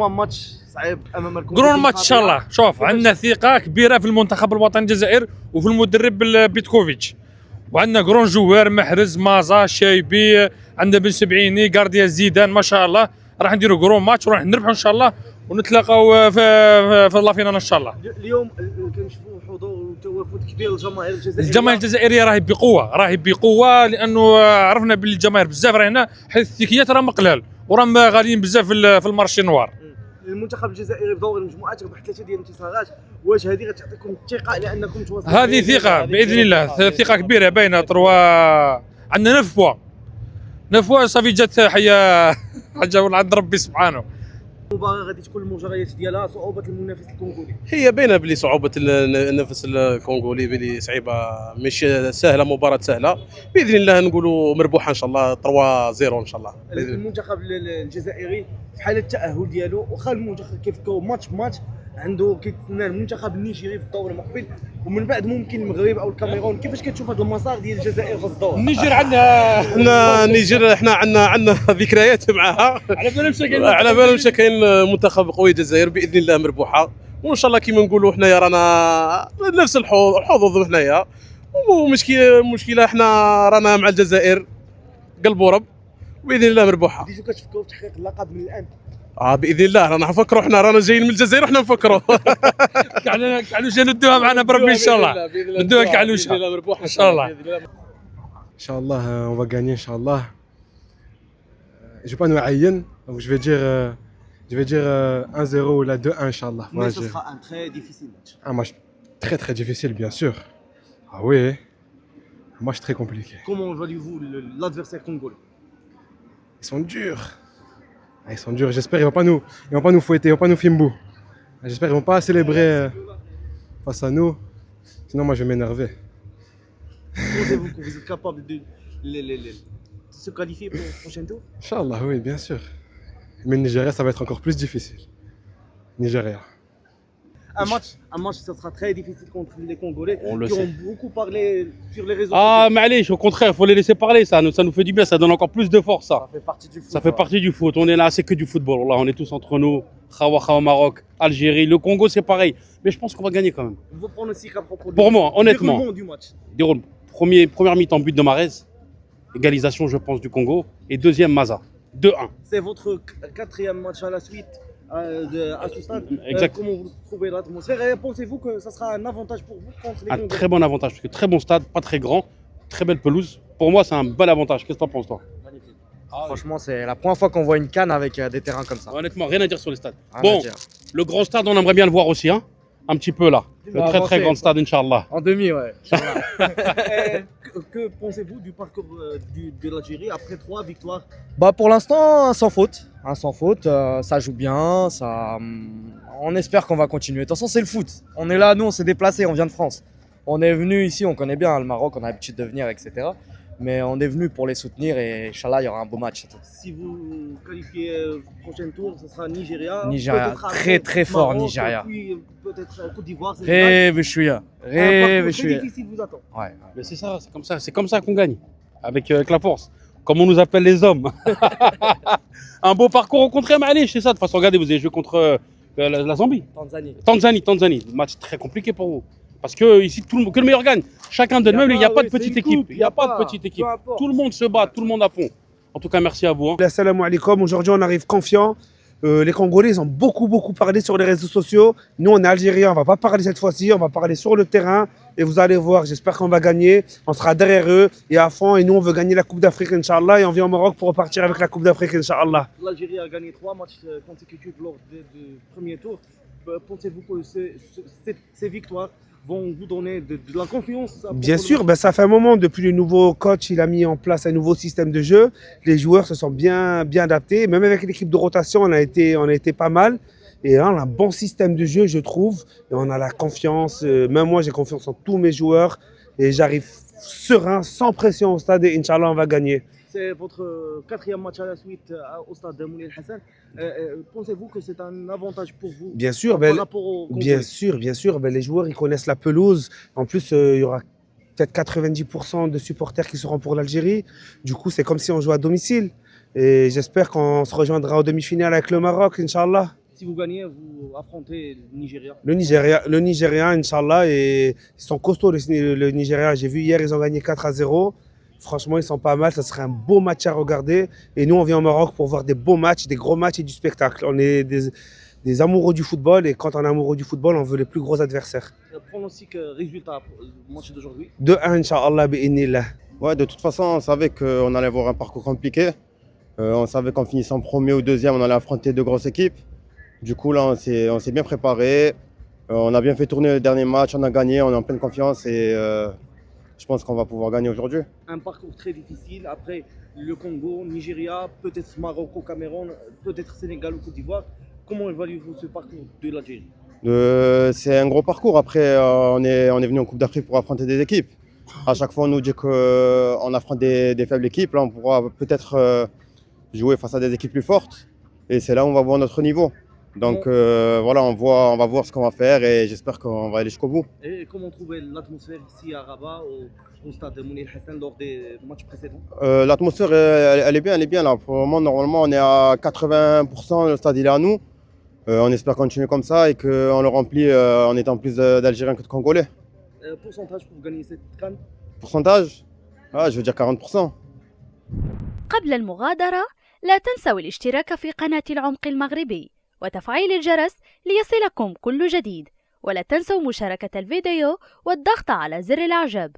اليوم ماتش صعيب امام قرون ماتش ان شاء الله. شوف عندنا ثقه كبيره في المنتخب الوطني الجزائر وفي المدرب بيتكوفيتش، وعندنا قرون جوار محرز مازا شايبي، عندنا بن سبعيني غارديا زيدان ما شاء الله. راح نديروا قرون ماتش وراح نربحوا ان شاء الله ونتلاقاو في لافينال ان شاء الله. اليوم كنشوفوا حضور وتوافد كبير للجماهير الجزائريه. الجماهير الجزائريه راهي بقوه لانه عرفنا باللي الجماهير بزاف راه هنا، حيث التيكيات راهم قلال وراهم غاليين بزاف في المارشي نوار. المنتخب الجزائري في دور المجموعات ربح 3 ديال الانتصارات، واش هذه غتعطيكم الثقه لانكم تواصلوا؟ هذه ثقه باذن الله، ثقه كبيره باينه. عندنا 9 بوا صافي جات حاجه من عند ربي سبحانه. المباراه غادي تكون المجريات ديالها صعوبه المنافس الكونغولي. هي باينه بلي صعوبه النفس الكونغولي بلي صعيبه، مش سهله، مباراه سهله باذن الله. نقولوا مربوحه ان شاء الله 3-0 ان شاء الله. المنتخب الجزائري في حاله التاهل ديالو، واخا المنتخب كيفكروا ماتش عنده كيتسنى المنتخب النيجيري في الدور المقبل، ومن بعد ممكن المغرب او الكاميرون. كيفاش كتشوف هذا المسار ديال الجزائر في الدور؟ النيجر عندنا النيجر احنا عندنا ذكريات معها، على بالهم كاين منتخب قوي الجزائر باذن الله مربوحه، وان شاء الله كيما نقولوا حنايا رانا نفس الحظوظ حنايا، ومشكله احنا رانا مع الجزائر قلب ورب باذن الله مربوحه. بديتوا كتفكروا في تحقيق اللقب من الان؟ باذن الله رانا نفكروا، حنا رانا جايين من الجزائر وحنا نفكروا. كعلوشه ندوها معنا بربي ان شاء الله، ندوها كعلوشه ان شاء الله. ان شاء الله on va gagner ان شاء الله. Je vais pas nous عين donc je vais dire 1-0 ou 2-1 ان شاء الله. Mais ce sera un très difficile match. Un match très difficile bien sûr. Ah oui. Un match très compliqué. Comment évaluez-vous l'adversaire congolais? Ils sont durs. Ils sont durs. J'espère qu'ils vont pas nous fouetter, ils vont pas nous fimbo. J'espère qu'ils vont pas célébrer face à nous. Sinon moi je vais m'énerver. Pensez-vous que vous êtes capable de se qualifier pour le prochain tour? Inch'Allah, oui, bien sûr. Mais le Nigeria, ça va être encore plus difficile. Nigeria. Un match, ça sera très difficile contre les Congolais qui ont beaucoup parlé sur les réseaux sociaux. Mais allez, au contraire, il faut les laisser parler, ça nous fait du bien, ça donne encore plus de force. Ça fait partie du foot. Ça fait partie du foot, on est là, c'est que du football. Là, on est tous entre nous, Khawa Maroc, Algérie, le Congo c'est pareil. Mais je pense qu'on va gagner quand même. Vos pronostics à propos pour moi, honnêtement, du match. Première mi-temps, but de Mahrez, égalisation je pense du Congo, et deuxième Maza, 2-1. C'est votre 4e match à la suite à ce stade. Exact. Comment vous trouvez l'atmosphère et pensez-vous que ça sera un avantage pour vous contre les Congolais? Un très bon avantage, parce que très bon stade, pas très grand, très belle pelouse. Pour moi c'est un bel avantage, qu'est-ce que tu en penses toi? Magnifique. Franchement c'est la première fois qu'on voit une CAN avec des terrains comme ça. Honnêtement, rien à dire sur les stades. Bon, le grand stade on aimerait bien le voir aussi, hein, un petit peu là. Le très grand stade, Inch'Allah. En demi, ouais. Que pensez-vous du parcours de l'Algérie après 3 victoires? Pour l'instant, sans faute. Sans faute, ça joue bien. On espère qu'on va continuer. De toute façon, c'est le foot. On est là, nous, on s'est déplacés, on vient de France. On est venu ici, on connaît bien le Maroc, on a l'habitude de venir, etc. Mais on est venu pour les soutenir et Inch'Allah, il y aura un beau match. Si vous qualifiez au prochain tour, ce sera Nigeria. Nigeria, très fort Maroc, Nigeria. Puis peut-être Côte d'Ivoire. Révechouya. Très difficile vous attend. Ouais. Mais c'est comme ça qu'on gagne, avec la force. Comme on nous appelle les hommes. Un beau parcours au contraire, mais allez, c'est ça. De toute façon, regardez, vous avez joué contre la Zambie. Tanzanie. Match très compliqué pour vous. Parce que ici, que le meilleur gagne. Chacun donne même, il n'y a pas de petite équipe. Il n'y a pas de petite équipe. Tout le monde se bat, tout le monde à fond. En tout cas, merci à vous. Assalamu alaikum. Aujourd'hui, on arrive confiant. Les Congolais, ils ont beaucoup parlé sur les réseaux sociaux. Nous, on est Algériens, on ne va pas parler cette fois-ci. On va parler sur le terrain. Et vous allez voir, j'espère qu'on va gagner. On sera derrière eux et à fond. Et nous, on veut gagner la Coupe d'Afrique, Inch'Allah. Et on vient au Maroc pour repartir avec la Coupe d'Afrique, Inch'Allah. L'Algérie a gagné 3 matchs consécutifs lors du premier tour. Pensez-vous que ces victoires vont vous donner de la confiance? Bien sûr, ça fait un moment depuis le nouveau coach, il a mis en place un nouveau système de jeu. Les joueurs se sont bien adaptés. Même avec l'équipe de rotation, on a été pas mal. Et là, on a un bon système de jeu, je trouve. Et on a la confiance. Même moi, j'ai confiance en tous mes joueurs. Et j'arrive serein, sans pression au stade. Et Inch'Allah, on va gagner. C'est votre 4e match à la suite au stade de Moulay Hassan. Pensez-vous que c'est un avantage pour vous? Bien sûr, bien sûr. Les joueurs, ils connaissent la pelouse. En plus, il y aura peut-être 90% de supporters qui seront pour l'Algérie. Du coup, c'est comme si on jouait à domicile. Et j'espère qu'on se rejoindra en demi-finale avec le Maroc, Inch'Allah. Si vous gagnez, vous affrontez le Nigeria. Le Nigeria, Inch'Allah, et ils sont costauds, le Nigeria. J'ai vu hier, ils ont gagné 4-0. Franchement, ils sont pas mal. Ça serait un beau match à regarder. Et nous, on vient au Maroc pour voir des beaux matchs, des gros matchs et du spectacle. On est des amoureux du football. Et quand on est amoureux du football, on veut les plus gros adversaires. Pronostic résultat pour le match d'aujourd'hui. 2-1, Inch'Allah, bi'idhnillah. Ouais, de toute façon, on savait qu'on allait avoir un parcours compliqué. On savait qu'en finissant premier ou deuxième, on allait affronter de grosses équipes. Du coup, là, on s'est bien préparé. On a bien fait tourner le dernier match, on a gagné, on est en pleine confiance et je pense qu'on va pouvoir gagner aujourd'hui. Un parcours très difficile. Après le Congo, Nigeria, peut-être Maroc au Cameroun, peut-être Sénégal ou Côte d'Ivoire. Comment évaluez-vous ce parcours de l'Algérie? C'est un gros parcours. Après, on est venu en Coupe d'Afrique pour affronter des équipes. À chaque fois, on nous dit qu'on affronte des faibles équipes. Là, on pourra peut-être jouer face à des équipes plus fortes. Et c'est là où on va voir notre niveau. Donc voilà, on va voir ce qu'on va faire et j'espère qu'on va aller jusqu'au bout. Et comment trouver l'atmosphère ici à Rabat, au stade Mounir Hassan lors des matchs précédents? L'atmosphère, elle est bien là. Pour le moment, normalement, on est à 80%, le stade il est à nous. On espère continuer comme ça et qu'on le remplit en étant plus d'Algériens que de Congolais. Pourcentage pour gagner cette CAN? Pourcentage? Je veux dire 40%. قبل المغادرة لا تنسوا الاشتراك في قناة العمق المغربي وتفعيل الجرس ليصلكم كل جديد، ولا تنسوا مشاركة الفيديو والضغط على زر الإعجاب.